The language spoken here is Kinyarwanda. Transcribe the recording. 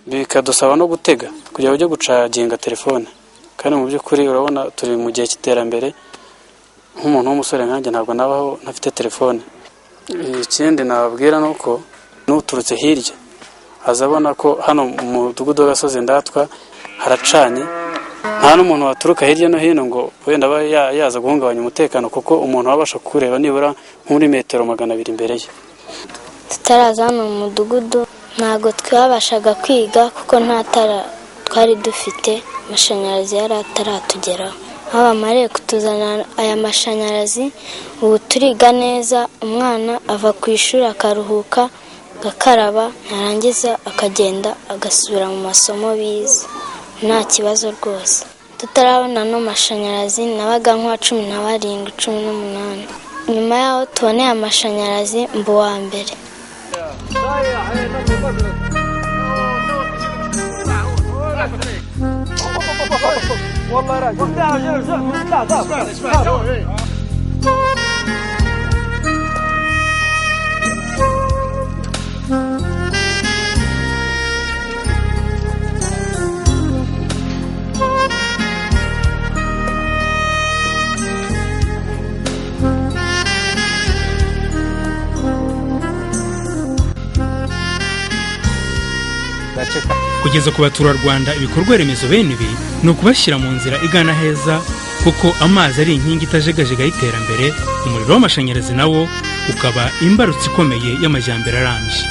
bikadusaba no gutega kugira ujye gucaginga telefone, kandi mu by'ukuri urabona turi mu gihe cy'iterambere. Nk'umuntu w'umusore nkanjye ntabwo nabaho ntafite telefone. Ikindi nababwira nuko n'uturutse hirya azabona ko hano mu mudugudu w'Agasozi Ndatwa haracanye, nta n'umuntu waturuka hirya no hino ngo wenda aba yaza guhungabanya umutekano, kuko umuntu wabasha kureba nibura muri metero 200 imbere ye. Tutaraza hano mu mudugudu ntago twabashaga kwiga kuko nta tara twari dufite, amashanyarazi yari ataratugeraho. Abamare kutuzana aya mashanyarazi ubu turiga neza, umwana ava ku ishuri akaruhuka, agakaraba, yarangiza akagenda agasubira mu masomo bize nta kibazo rwose. Tutarabona no mashanyarazi nabaga nka 17, 18. Nyuma yaho tuboneye amashanyarazi mbu wa mbere. Kugeza ku baturarwanda ibikorwa remezo bene ibi ni ukubashyira mu nzira igana heza, kuko amazi ari inkingi itajegajega y'iterambere, umuriro w'amashanyarazi nawo ukaba imbarutso ikomeye y'amajyambere arambye.